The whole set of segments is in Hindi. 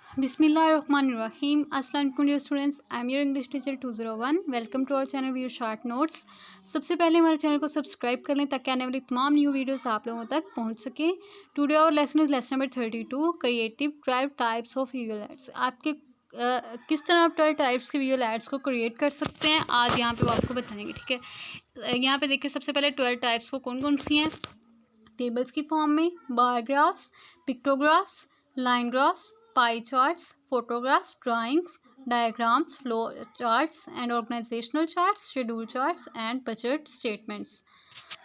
बिस्मिल्लाहिर्रहमानिर्रहीम। अस्सलाम वालेकुम dear students, I am your English teacher 201। Welcome to our channel video short notes. सबसे पहले हमारे चैनल को सब्सक्राइब कर लें ताकि आने वाली तमाम न्यू वीडियोस आप लोगों तक पहुंच सके। Today our lesson is lesson number 32, creative 12 types of visual aids. आपके किस तरह आप 12 टाइप्स के विजुअल एड्स को क्रिएट कर सकते हैं, आज यहाँ पे वो आपको बताएंगे। ठीक है, यहाँ पे देखिए सबसे पहले 12 टाइप्स वो कौन कौन सी हैं। टेबल्स की फॉर्म में bar graphs, pictographs, line graphs, pie charts, photographs, drawings, diagrams, flow charts and organisational charts, schedule charts and budget statements.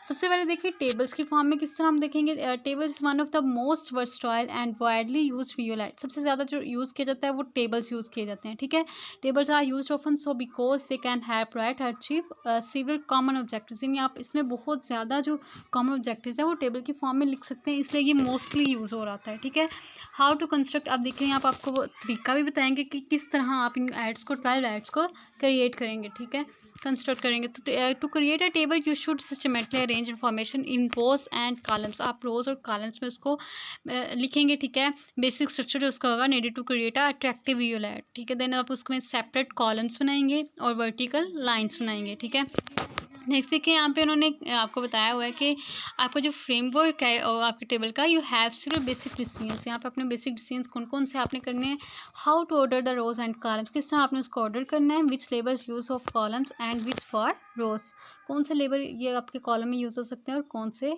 सबसे पहले देखिए टेबल्स की फॉर्म में किस तरह हम देखेंगे। Tables is one of the most versatile and widely used visual add. सबसे ज़्यादा जो यूज़ किया जाता है वो टेबल्स यूज़ किए जाते हैं। ठीक है, tables are used often so because they can help right achieve several common objectives. यानी आप इसमें बहुत ज़्यादा जो कॉमन ऑब्जेक्टिव्स है वो टेबल की फॉर्म में लिख सकते हैं, इसलिए ये मोस्टली यूज़ हो रहा है। ठीक है, हाउ टू कंस्ट्रक्ट, आप देखें यहाँ पर आपको वो तरीका भी बताएंगे कि किस तरह आप इन एड्स को 12 एड्स को क्रिएट करेंगे। ठीक है, कंस्ट्रक्ट करेंगे। To create a table you should systematically arrange information in rows and columns. आप रोज और कॉलम्स में उसको लिखेंगे। ठीक है, बेसिक स्ट्रक्चर जो उसका होगा needed to create a attractive visual aid. ठीक है, देन आप उसमें सेपरेट कॉलम्स बनाएंगे और वर्टिकल लाइन्स बनाएंगे। ठीक है, नेक्स्ट देखिए यहाँ पे उन्होंने आपको बताया हुआ है कि आपका जो फ्रेमवर्क है और आपके टेबल का, you have several basic decisions. यहाँ पे अपने बेसिक डिसीजंस कौन कौन से आपने करने हैं। How to order the rows and columns, किस तरह आपने उसको ऑर्डर करना है। Which labels use of columns and which for rows, कौन से लेबल ये आपके कॉलम में यूज हो सकते हैं और कौन से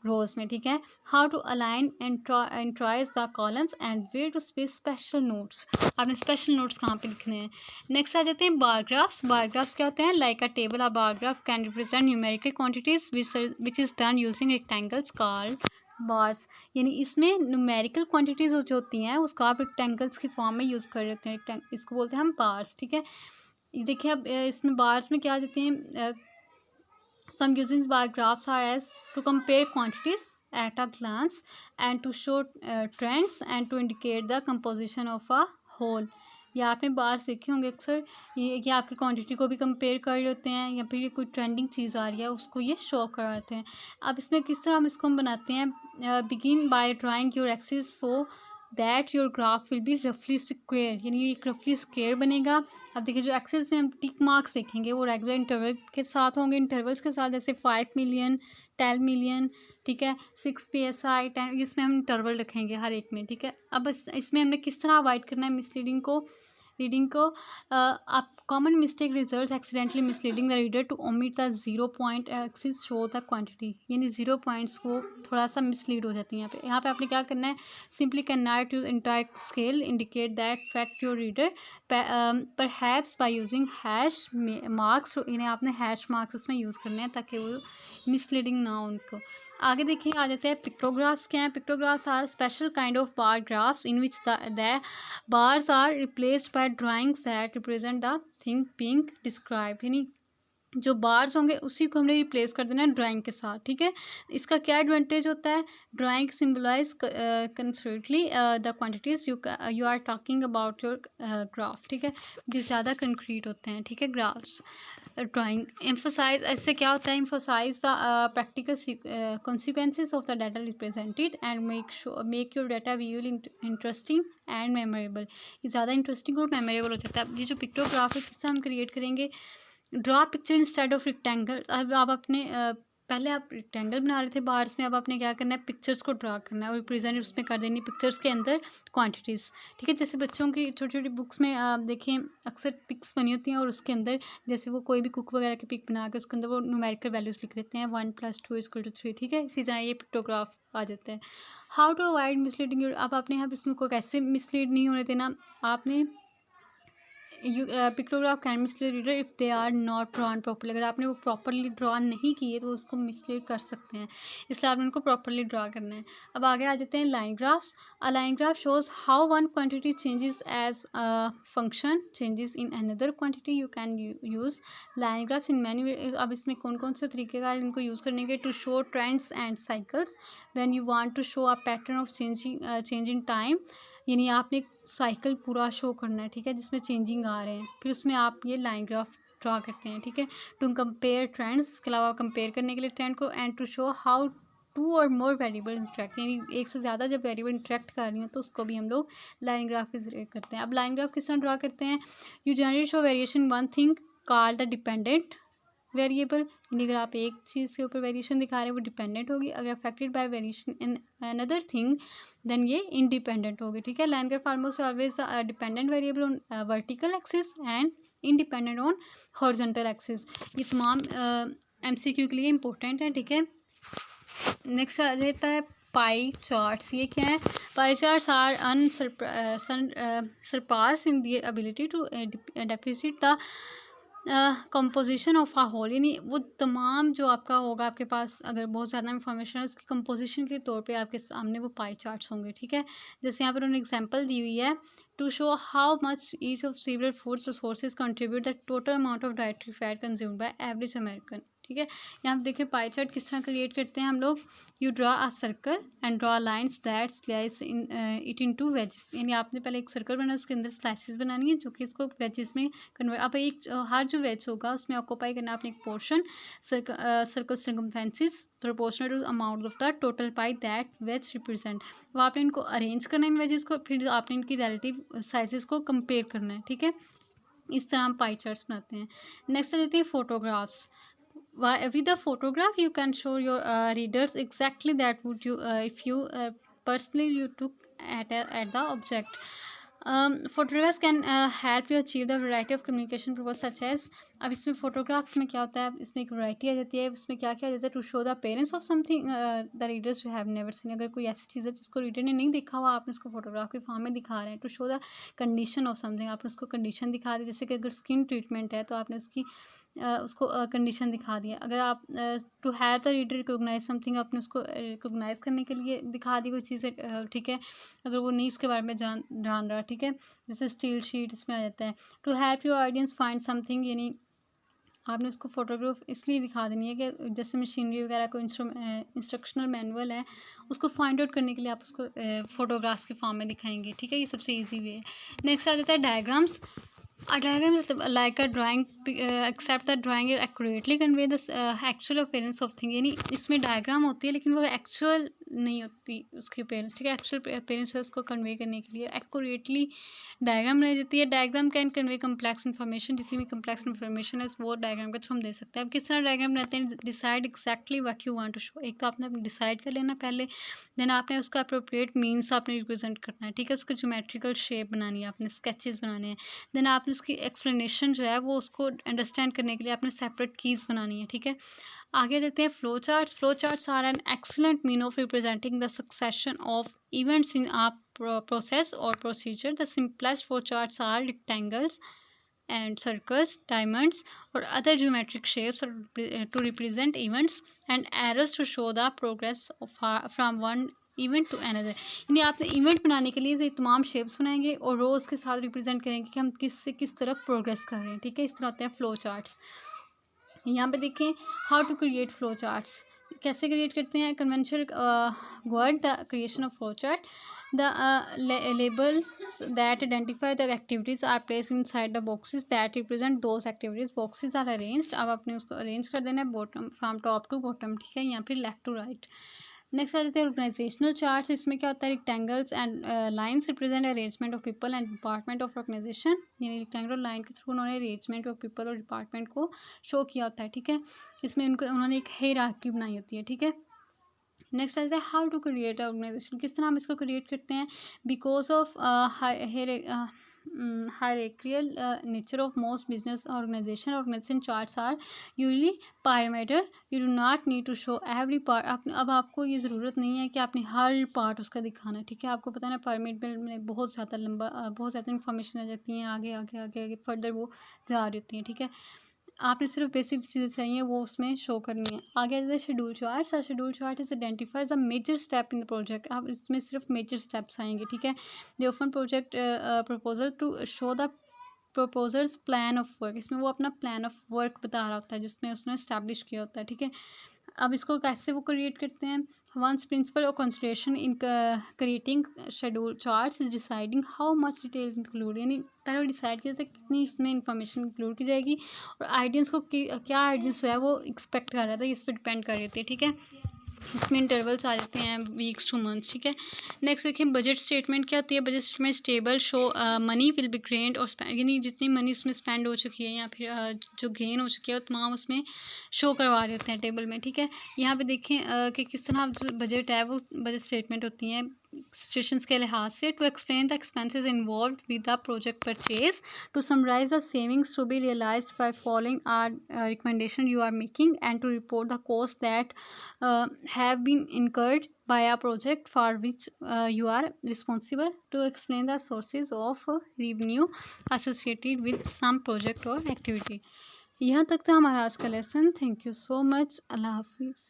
रोज में। ठीक है, how to align and tries the columns and where to space special notes, आपने स्पेशल नोट्स कहाँ पे लिखने हैं। नेक्स्ट आ जाते हैं बार ग्राफ्स। बार ग्राफ्स क्या होते हैं। Like a table, a bar graph can represent numerical quantities which is done using rectangles called bars. यानी इसमें न्यूमेरिकल क्वांटिटीज जो होती हैं उसको आप रेक्टेंगल्स की फॉर्म में यूज़ कर लेते हैं, इसको बोलते हैं हम बार्स। ठीक है, ये देखिए अब इसमें बार्स में क्या आ जाते हैं। Some using bar graphs are as to compare quantities at a glance and to show trends and to indicate the composition of a whole। या आपने बार सीखे होंगे अक्सर, ये आपकी क्वांटिटी को भी कंपेयर कर रहे होते हैं या फिर ये कोई ट्रेंडिंग चीज़ आ रही है उसको ये शो कराते हैं। अब इसमें किस तरह हम इसको हम बनाते हैं। Begin by drawing your axis so that your graph will be रफली स्क्वेयर, यानी ये एक रफली स्क्वेयर बनेगा। अब देखिए जो एक्सेस में हम टिक मार्क्स देखेंगे वो रेगुलर इंटरवल के साथ होंगे, इंटरवल्स के साथ, जैसे 5 मिलियन, 10 मिलियन। ठीक है, 6 PSI 10, इसमें हम इंटरवल रखेंगे हर एक में। ठीक है, अब इसमें हमने किस तरह अवॉइड करना है मिसलीडिंग को, रीडिंग को। आप common mistake result accidentally misleading the reader to omit the 0 point axis show the quantity, यानी 0 पॉइंट्स को थोड़ा सा मिसलीड हो जाती है। यहाँ पे आपने क्या करना है। Simply can not use entire scale indicate that fact your reader perhaps by using hash marks, इन्हें आपने हैश मार्क्स उसमें यूज़ करने हैं ताकि वो मिसलीडिंग ना हो उनको। आगे देखिए आ जाते हैं पिक्टोग्राफ्स। क्या है। Pictographs are special kind of bar graphs in which the bars are replaced by drawings that represent the thing being described, यानी जो बार्स होंगे उसी को हमने रिप्लेस कर देना है ड्राइंग के साथ। ठीक है, इसका क्या एडवांटेज होता है। Drawing symbolise concretely the quantities you are talking about your graph. ठीक है, ये ज़्यादा कंक्रीट होते हैं। ठीक है, ग्राफ्स। ड्राइंग एम्फोसाइज, इससे क्या होता है। Emphasise the practical consequences of the data represented and make your data visually interesting and memorable. ये ज़्यादा इंटरेस्टिंग और मेमोरेबल हो जाता है। अब ये जो पिक्टोग्राफ है किससे हम क्रिएट करेंगे। Draw picture instead of rectangle. अब आप अपने पहले आप रेक्टेंगल बना रहे थे बार्स में, अब आपने क्या करना है, पिक्चर्स को ड्रा करना है और रिप्रेजेंट उसमें कर देनी पिक्चर्स के अंदर क्वांटिटीज़। ठीक है, जैसे बच्चों की छोटी छोटी बुक्स में आप देखें अक्सर पिक्स बनी होती हैं और उसके अंदर जैसे वो कोई भी कुक वगैरह की पिक बना के उसके अंदर वो न्यूमेरिकल वैल्यूज़ लिख देते हैं 1 + 2 = 3। ठीक है, इसी तरह ये पिक्टोग्राफ आ जाता है। How to avoid misleading your, अब आपने यहाँ पे इसमें को कैसे मिसलीड नहीं होने देना। आपने pictograph can mislead reader if they are not drawn properly. अगर आपने वो प्रॉपरली ड्रॉ नहीं किए तो उसको मिसलीड कर सकते हैं, इसलिए आपने उनको प्रॉपरली ड्रॉ करना है। अब आगे आ जाते हैं line graphs. A line graph shows how one quantity changes as a function changes in another quantity. You can use line graphs in many. अब इसमें कौन कौन से तरीक़ेकार इनको यूज़ करने के। To show trends and cycles when you want to show a pattern of change in time, यानी आपने एक साइकिल पूरा शो करना है। ठीक है, जिसमें चेंजिंग आ रहे हैं, फिर उसमें आप ये लाइन ग्राफ ड्रा करते हैं। ठीक है, टू कंपेयर ट्रेंड्स, इसके अलावा कंपेयर करने के लिए ट्रेंड को, and to show how two or more variable interact, यानी एक से ज़्यादा जब वेरिएबल इंटरेक्ट कर रही हैं तो उसको भी हम लोग लाइन ग्राफ के जरिए करते हैं। अब लाइन ग्राफ किस तरह ड्रा करते हैं? You generally show variation one thing called the dependent variable, यानी अगर आप एक चीज़ के ऊपर वेरिएशन दिखा रहे हैं वो डिपेंडेंट होगी, अगर affected by variation in another thing then ये इंडिपेंडेंट होगी। ठीक है, line graph almost always dependent variable on vertical axis and independent on horizontal axis. ये तमाम MCQ के लिए इंपॉर्टेंट है। ठीक है, नेक्स्ट आ जाता है पाई चार्ट्स। ये क्या है? Pie charts are surpass in their ability to deficit the composition of a whole, यानी वो तमाम जो आपका होगा, आपके पास अगर बहुत ज़्यादा इंफॉर्मेशन है उसकी कंपोजिशन के तौर पे आपके सामने वो पाई चार्ट्स होंगे। ठीक है, जैसे यहाँ पर उन्होंने एग्जांपल दी हुई है, to show how much each of several foods resources contribute the total amount of dietary fat consumed by average American. ठीक है, यहाँ पे देखिए पाई चार्ट किस तरह क्रिएट करते हैं हम लोग। You draw a circle and draw lines that slice in it into wages, यानी आपने पहले एक सर्कल बनाया, उसके अंदर स्लाइसेस बनानी है जो कि इसको वेजेस में कन्वर्ट। अब एक हर जो वेज होगा उसमें ऑक्यूपाई करना आपने एक portion, circle circumferences proportional to amount of the total pie that wedge represent. वो आपने इनको अरेंज करना है इन वेजेस को, फिर आपने इनकी रिलेटिव साइजेस को कंपेयर करना है। ठीक है, इस तरह हम पाई चार्ट्स बनाते हैं। नेक्स्ट आ जाते हैं photographs. With a photograph you can show your readers exactly that would you if you personally you took at the object. Photographs can help you achieve the variety of communication purpose such as, अब इसमें फोटोग्राफ्स में क्या होता है, इसमें एक वैरायटी आ जाती है, इसमें क्या क्या आ जाता है, to show the parents of something the readers you have never seen, अगर कोई ऐसी चीज़ है जिसको रीडर ने नहीं देखा हुआ, आपने उसको फोटोग्राफ के फॉर्म में दिखा रहे हैं। To show the condition of something, आपने उसको कंडीशन दिखा दी, जैसे कि अगर स्किन ट्रीटमेंट है तो आपने उसकी उसको कंडीशन दिखा दिया। अगर आप to have the reader recognise something, आपने उसको रिकोगनाइज करने के लिए दिखा दी कोई चीज़ है। ठीक है, अगर वो नहीं इसके बारे में जान रहा। ठीक है, जैसे स्टील शीट इसमें आ जाता है। To help your audience find something, यानी आपने उसको फोटोग्राफ इसलिए दिखा देनी है कि जैसे मशीनरी वगैरह को इंस्ट्रक्शनल मैनुअल है उसको फाइंड आउट करने के लिए आप उसको फोटोग्राफ्स के फॉर्म में दिखाएंगे। ठीक है, ये सबसे इजी वे है। नेक्स्ट आ जाता है diagrams. A diagram is like a drawing except that drawing accurately convey the actual appearance of thing, यानी इसमें डायग्राम होती है लेकिन वो एक्चुअल नहीं होती उसकी appearance। ठीक है, एक्चुअल appearance है उसको कन्वे करने के लिए एक्यूरेटली डायग्राम बनाई जाती है। Diagram can convey complex information, जितनी भी कम्प्लेक्स इन्फॉर्मेशन है वो डायग्राम के थ्रू हम दे सकते हैं। अब किस तरह डायग्राम बनाते हैं? Decide exactly what you want to show, एक तो आपने डिसाइड कर लेना पहले, देन आपने उसका अप्रोप्रिएट मीन्स आपने रिप्रेजेंट करना है। ठीक है, उसको ज्योमेट्रिकल शेप बनानी है, आपने स्केचेस बनाने हैं, देन आपने उसकी एक्सप्लेनेशन जो है वो उसको अंडरस्टैंड करने के लिए आपने सेपरेट कीज़ बनानी है। ठीक है, आगे देते हैं flow charts. Flow charts are an excellent mean of representing the succession of events in a process और procedure. The simplest flow charts are rectangles and circles, diamonds or other geometric shapes to represent events, and arrows to show the progress of from one event to another, यानी आपने इवेंट बनाने के लिए ये तमाम शेप्स बनाएंगे और रोज़ के साथ रिप्रेजेंट करेंगे कि हम किस से किस तरफ प्रोग्रेस कर रहे हैं। ठीक है, इस तरह होते हैं फ्लो चार्ट्स। यहाँ पे देखें how to create flow charts, कैसे क्रिएट करते हैं। Conventional word the creation of flow chart, the labels that identify the activities are placed inside the boxes that represent those activities. boxes are arranged, अब आपने उसको अरेंज कर देना है bottom from top to bottom. ठीक है, यहाँ फिर लेफ्ट टू राइट। नेक्स्ट आ जाते हैं ऑर्गेनाइजेशनल चार्ट्स। इसमें क्या होता है, rectangles and lines represent arrangement of people and department of organisation, यानी रेक्टेंगल लाइन के थ्रू उन्होंने अरेंजमेंट ऑफ पीपल और डिपार्टमेंट को शो किया होता है। ठीक है, इसमें उन्होंने एक हायरार्की बनाई होती है। ठीक है, नेक्स्ट आता है हाउ टू क्रिएट ऑर्गेनाइजेशन, किस तरह हम इसको क्रिएट करते हैं। Because of hierarchical nature of most business organization charts are usually pyramidal. You do not need to show every part. अब आपको ये ज़रूरत नहीं है कि आपने हर पार्ट उसका दिखाना है। ठीक है, आपको पता है ना pyramid में बहुत ज़्यादा लंबा बहुत ज़्यादा इन्फॉर्मेशन आ जाती हैं, आगे आगे आगे आगे फर्दर वो जा रही होती हैं। ठीक है, आपने सिर्फ बेसिक चीज़ें चाहिए वो उसमें शो करनी है। आगे आता है schedule charts. Schedule chart is identifies a major step in the project, अब इसमें सिर्फ मेजर स्टेप्स आएंगे। ठीक है, they often project proposal to show the proposers plan of work, इसमें वो अपना प्लान ऑफ वर्क बता रहा होता है जिसमें उसने इस्टेब्लिश किया होता है। ठीक है, अब इसको कैसे वो क्रिएट करते हैं। वंस प्रिंसिपल और consideration in creating schedule charts is deciding how much detail include, यानी पहले डिसाइड किया था कितनी इसमें इंफॉर्मेशन इंक्लूड की जाएगी और आइडियंस को क्या आइडियंस जो है वो एक्सपेक्ट कर रहा था, इस पर डिपेंड कर रहे थे। ठीक है, इसमें इंटरवल्स आ जाते हैं वीक्स टू मंथ्स, ठीक है। नेक्स्ट देखें बजट स्टेटमेंट क्या होती है। Budget statement stable show money will be gained और स्पेंड, यानी जितनी मनी उसमें स्पेंड हो चुकी है या फिर जो गेन हो चुकी है वो तमाम उसमें शो करवा रहे होते हैं टेबल में, ठीक है। यहाँ पे देखें कि किस तरह जो बजट है वो बजट स्टेटमेंट होती हैं सिचुएशंस के लिहाज से। To explain the expenses involve with the project purchase, to summarise the savings to be realised by following our recommendation you are making, and to report the cost that have been incurred by a project for which you are responsible, to explain the sources of revenue associated with some project or activity। यहाँ तक था हमारा आज का lesson. Thank you so much. अल्लाह हाफिज़।